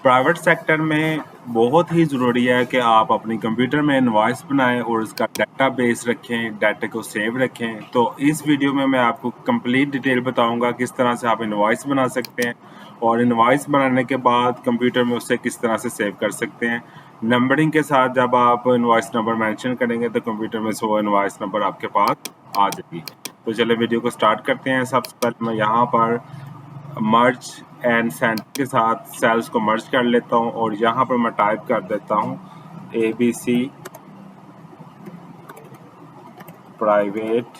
Private sector में बहुत ही ज़रूरी है कि आप अपनी कंप्यूटर में इनवॉइस बनाएं और उसका डेटाबेस रखें, डाटा को सेव रखें। तो इस वीडियो में मैं आपको कंप्लीट डिटेल बताऊंगा किस तरह से आप इनवॉइस बना सकते हैं और इनवॉइस बनाने के बाद कंप्यूटर में उसे किस तरह से सेव कर सकते हैं। नंबरिंग के साथ जब आप इनवॉइस नंबर मेंशन करेंगे तो कंप्यूटर में से वो इनवॉइस नंबर आपके पास आ जाएगी। तो चलिए वीडियो को स्टार्ट करते हैं। सबसे पहले मैं यहाँ पर मर्ज एंड सेंटर के साथ सेल्स को मर्ज कर लेता हूं और यहां पर मैं टाइप कर देता हूं ABC प्राइवेट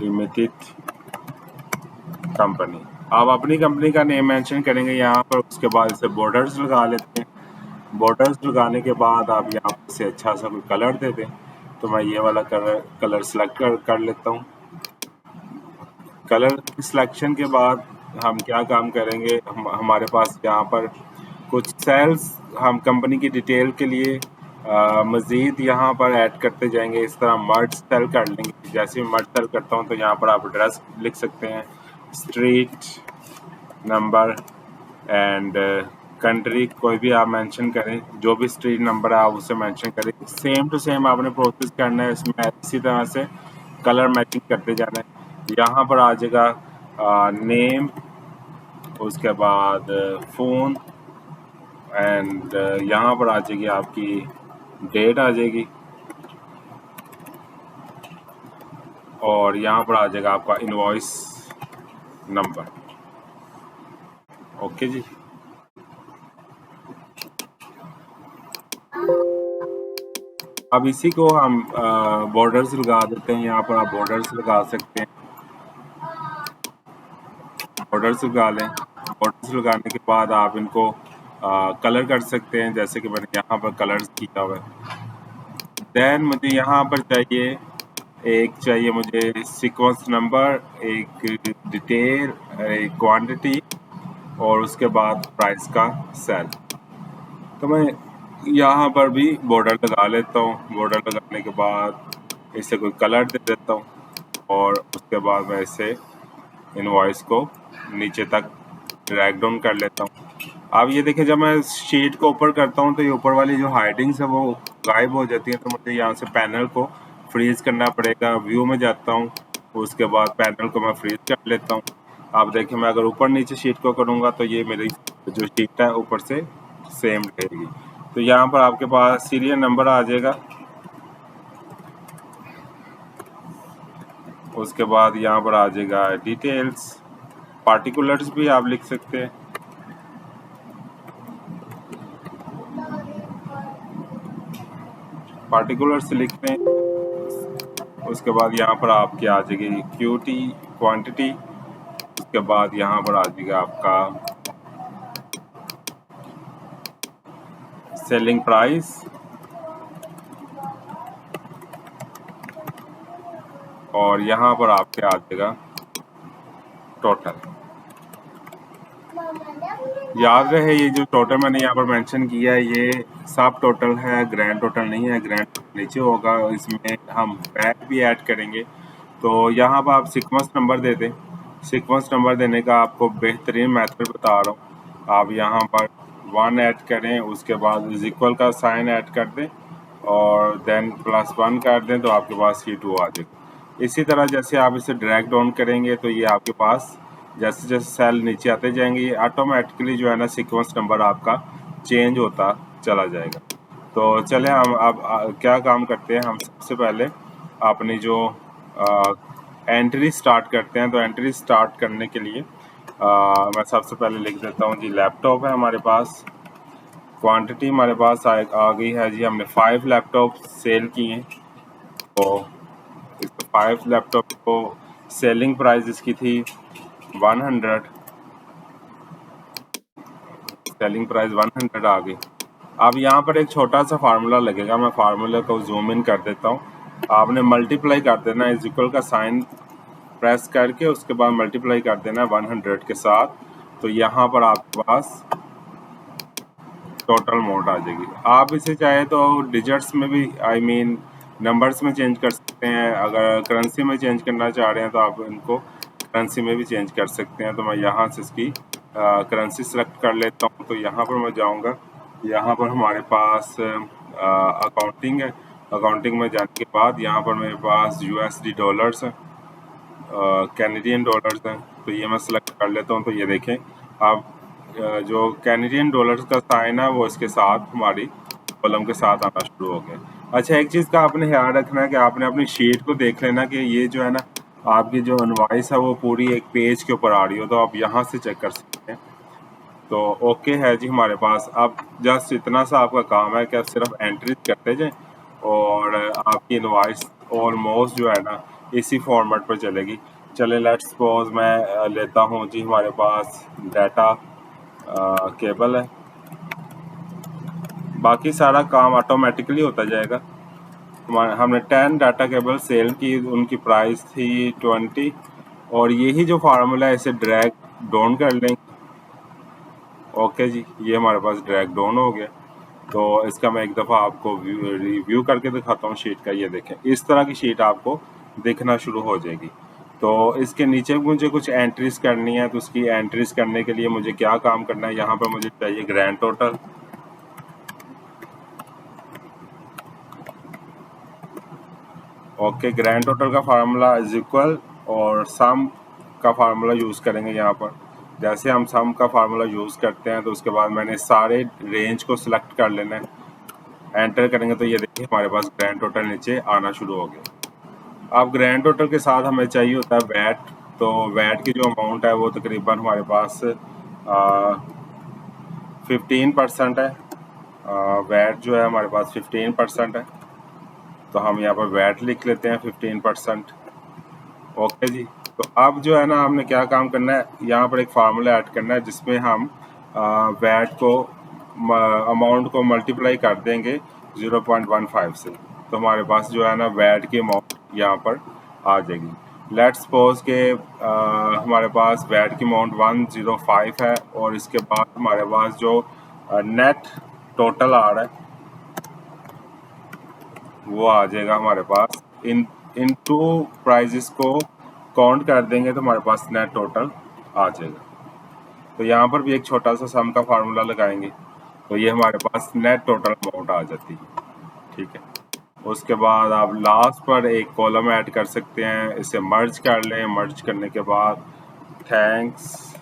लिमिटेड कंपनी। आप अपनी कंपनी का नेम मेंशन करेंगे यहां पर, उसके बाद इसे बॉर्डर्स लगा लेते हैं। बॉर्डर्स लगाने के बाद आप यहां पर से अच्छा सा कोई कलर दे दें। तो मैं ये वाला कलर सेलेक्ट कर लेता हूं। कलर सिलेक्शन के बाद हम क्या काम करेंगे, हमारे पास यहाँ पर कुछ सेल्स हम कंपनी की डिटेल के लिए मज़ीद यहाँ पर ऐड करते जाएंगे। इस तरह मर्ज सेल कर लेंगे। जैसे मैं मर्ज सेल करता हूँ तो यहाँ पर आप एड्रेस लिख सकते हैं, स्ट्रीट नंबर एंड कंट्री कोई भी आप मेंशन करें। जो भी स्ट्रीट नंबर है आप उसे मेंशन करें। सेम टू सेम आपने प्रोसेस करना है इसमें, इसी तरह से कलर मैचिंग करते जाना है। यहाँ पर आ जाएगा नेम, उसके बाद फ़ोन एंड यहाँ पर आ जाएगी आपकी डेट आ जाएगी और यहाँ पर आ जाएगा आपका इनवॉइस नंबर। ओके जी। अब इसी को हम बॉर्डर्स लगा देते हैं। यहाँ पर आप बॉर्डर्स लगा सकते हैं, बॉर्डर्स लगा लें। बॉर्डर्स लगाने के बाद आप इनको कलर कर सकते हैं, जैसे कि मैंने यहाँ पर कलर्स किया हुआ है। देन मुझे यहाँ पर चाहिए मुझे सीक्वेंस नंबर, एक डिटेल, एक क्वांटिटी और उसके बाद प्राइस का सेल। तो मैं यहाँ पर भी बॉर्डर लगा लेता हूँ। बॉर्डर लगाने के बाद इसे कोई कलर दे देता हूँ और उसके बाद मैं इसे इनवॉइस को नीचे तक ड्रैग डाउन कर लेता हूँ। अब ये देखिए, जब मैं शीट को ऊपर करता हूँ तो ये ऊपर वाली जो हाइडिंग्स है वो गायब हो जाती है। तो मुझे यहाँ से पैनल को फ्रीज करना पड़ेगा। व्यू में जाता हूँ, उसके बाद पैनल को मैं फ्रीज कर लेता हूँ। आप देखिए, मैं अगर ऊपर नीचे शीट को करूँगा तो ये मेरी जो शीट है ऊपर से सेम रहेगी। तो यहाँ पर आपके पास सीरियल नंबर आ जाएगा। उसके बाद यहाँ पर आ जाएगा डिटेल्स, पार्टिकुलर्स भी आप लिख सकते हैं। पार्टिकुलर्स लिखते हैं। उसके बाद यहाँ पर आपकी आ जाएगी क्यूटी क्वांटिटी। उसके बाद यहाँ पर आ जाएगा आपका सेलिंग प्राइस और यहाँ पर आपके आ जाएगा टोटल। याद रहे, ये जो टोटल मैंने यहाँ पर मेंशन किया है ये सब टोटल है, ग्रैंड टोटल नहीं है। ग्रैंड टोटल नीचे होगा, इसमें हम बैक भी ऐड करेंगे। तो यहाँ पर आप सीक्वेंस नंबर दे दें। सीक्वेंस नंबर देने का आपको बेहतरीन मेथड बता रहा हूँ। आप यहाँ पर 1 ऐड करें, उसके बाद इज इक्वल का साइन ऐड कर दें और देन +1 कर दें तो आपके पास ये 2 आ जाएगा। इसी तरह जैसे आप इसे ड्रैग डाउन करेंगे तो ये आपके पास जैसे जैसे सेल नीचे आते जाएंगे ये ऑटोमेटिकली जो है ना सीक्वेंस नंबर आपका चेंज होता चला जाएगा। तो चले हम अब क्या काम करते हैं, हम सबसे पहले अपनी जो एंट्री स्टार्ट करते हैं। तो एंट्री स्टार्ट करने के लिए मैं सबसे पहले लिख देता हूँ जी, लैपटॉप है हमारे पास। क्वांटिटी हमारे पास आ गई है जी, हमने 5 लैपटॉप सेल किए हैं। तो इस 5 लैपटॉप को सेलिंग प्राइस इसकी थी 100, सेलिंग प्राइस 100 आ गई। अब यहाँ पर एक छोटा सा फार्मूला लगेगा, मैं फार्मूला को जूम इन कर देता हूँ। आपने मल्टीप्लाई कर देना है, इज इक्वल का साइन प्रेस करके उसके बाद मल्टीप्लाई कर देना है 100 के साथ। तो यहाँ पर आपके पास टोटल अमाउंट आ जाएगी। आप इसे चाहे तो डिजिट्स में भी नंबर्स में चेंज कर सकते हैं। अगर करेंसी में चेंज करना चाह रहे हैं तो आप इनको करेंसी में भी चेंज कर सकते हैं। तो मैं यहाँ से इसकी करेंसी सेलेक्ट कर लेता हूँ। तो यहाँ पर मैं जाऊँगा, यहाँ पर हमारे पास अकाउंटिंग है। अकाउंटिंग में जाने के बाद यहाँ पर मेरे पास USD डॉलर्स हैं, कैनेडियन डॉलर्स हैं। तो ये मैं सेलेक्ट कर लेता हूँ। तो ये देखें आप, जो कैनेडियन डॉलर्स का साइन है वो इसके साथ हमारी कॉलम के साथ आना शुरू हो गया। अच्छा, एक चीज़ का आपने ध्यान रखना है कि आपने अपनी शीट को देख लेना कि ये जो है ना, आपकी जो इनवॉइस है वो पूरी एक पेज के ऊपर आ रही हो, तो आप यहाँ से चेक कर सकते हैं। तो ओके है जी हमारे पास। अब जस्ट इतना सा आपका काम है कि आप सिर्फ एंट्री करते जाएं और आपकी इनवॉइस ऑलमोस्ट जो है ना इसी फॉर्मेट पर चलेगी। चले लेट्स सपोज मैं लेता हूँ जी, हमारे पास डाटा केबल है। बाकी सारा काम ऑटोमेटिकली होता जाएगा। हमने 10 डाटा केबल सेल की, उनकी प्राइस थी 20, और यही जो फार्मूला है इसे ड्रैग डाउन कर लेंगे। ओके जी, ये हमारे पास ड्रैग डाउन हो गया। तो इसका मैं एक दफ़ा आपको रिव्यू करके दिखाता हूँ शीट का। ये देखें, इस तरह की शीट आपको दिखना शुरू हो जाएगी। तो इसके नीचे मुझे कुछ एंट्रीज करनी है, तो उसकी एंट्रीज करने के लिए मुझे क्या काम करना है, यहाँ पर मुझे चाहिए grand total. Okay, grand total का फार्मूला इज इक्वल, और सम का फार्मूला यूज़ करेंगे यहाँ पर। जैसे हम सम का फार्मूला यूज़ करते हैं तो उसके बाद मैंने सारे रेंज को सिलेक्ट कर लेना है, एंटर करेंगे तो ये देखिए हमारे पास ग्रैंड टोटल नीचे आना शुरू हो गया। अब ग्रैंड टोटल के साथ हमें चाहिए होता है वैट। तो वैट की जो अमाउंट है वो तकरीबन हमारे पास 15% है। वैट जो है हमारे पास 15% है, तो हम यहाँ पर वैट लिख लेते हैं 15%। ओके जी, तो अब जो है ना हमने क्या काम करना है, यहाँ पर एक फार्मूला ऐड करना है जिसमें हम वैट को अमाउंट को मल्टीप्लाई कर देंगे 0.15 से। तो हमारे पास जो है ना वैट की अमाउंट यहाँ पर आ जाएगी। लेट्स सपोज के हमारे पास वैट की अमाउंट 105 है, और इसके बाद हमारे पास जो नेट टोटल आ रहा है वो आ जाएगा हमारे पास। इन टू प्राइजेस को काउंट कर देंगे तो हमारे पास नेट टोटल आ जाएगा। तो यहाँ पर भी एक छोटा सा सम का फार्मूला लगाएंगे, तो ये हमारे पास नेट टोटल अमाउंट आ जाती है। ठीक है, उसके बाद आप लास्ट पर एक कॉलम ऐड कर सकते हैं, इसे मर्ज कर लें। मर्ज करने के बाद थैंक्स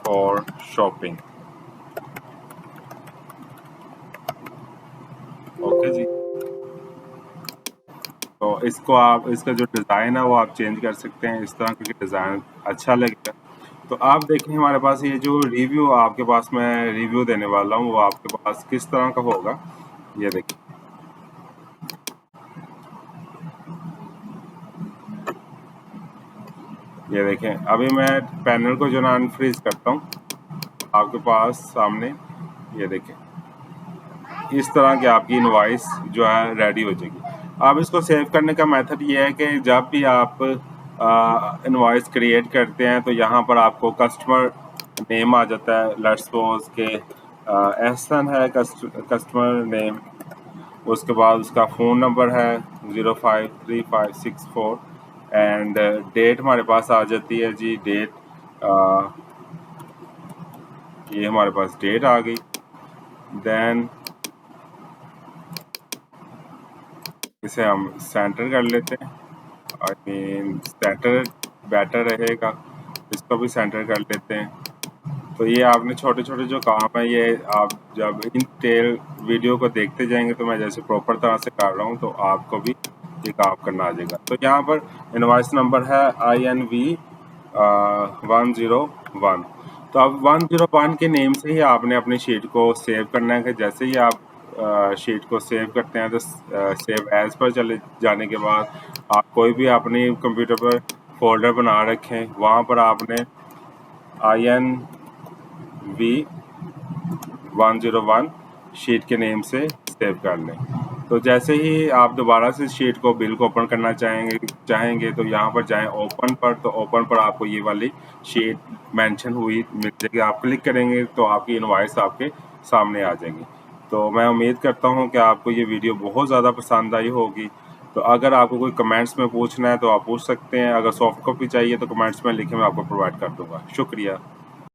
फॉर शॉपिंग। ओके जी, तो इसको आप, इसका जो डिज़ाइन है वो आप चेंज कर सकते हैं इस तरह, क्योंकि डिज़ाइन अच्छा लगेगा। तो आप देखें हमारे पास ये जो रिव्यू आपके पास मैं रिव्यू देने वाला हूँ वो आपके पास किस तरह का होगा, ये देखिए। ये देखें, अभी मैं पैनल को जो ना अनफ्रीज करता हूँ, आपके पास सामने ये देखें इस तरह की आपकी इनवॉइस जो है रेडी हो जाएगी। अब इसको सेव करने का मेथड ये है कि जब भी आप इनवॉइस क्रिएट करते हैं तो यहाँ पर आपको कस्टमर नेम आ जाता है। लेट्स सपोज के एहसन है कस्टमर नेम, उसके बाद उसका फ़ोन नंबर है 053564, एंड डेट हमारे पास आ जाती है जी, डेट ये हमारे पास डेट आ गई। देन इसे हम सेंटर कर लेते हैं, आई मीन सेंटर बेटर रहेगा, इसको भी सेंटर कर लेते हैं। तो ये आपने छोटे छोटे जो काम है ये आप जब इन टेल वीडियो को देखते जाएंगे, तो मैं जैसे प्रॉपर तरह से कर रहा हूँ तो आपको भी ये काम करना आ जाएगा। तो यहाँ पर इनवॉइस नंबर है INV 101। तो अब 101 के नेम से ही आपने अपनी शीट को सेव करना है कि जैसे ही आप शीट को सेव करते हैं तो सेव एज पर चले जाने के बाद आप कोई भी अपनी कंप्यूटर पर फोल्डर बना रखें, वहाँ पर आपने INV 101 शीट के नेम से सेव कर लें। तो जैसे ही आप दोबारा से शीट को बिल को ओपन करना चाहेंगे तो यहाँ पर जाएं ओपन पर, तो ओपन पर आपको ये वाली शीट मेंशन हुई मिल जाएगी। आप क्लिक करेंगे तो आपकी इनवॉइस आपके सामने आ जाएगी। तो मैं उम्मीद करता हूँ कि आपको ये वीडियो बहुत ज़्यादा पसंद आई होगी। तो अगर आपको कोई कमेंट्स में पूछना है तो आप पूछ सकते हैं, अगर सॉफ्ट कॉपी चाहिए तो कमेंट्स में लिखे, मैं आपको प्रोवाइड कर दूँगा। शुक्रिया।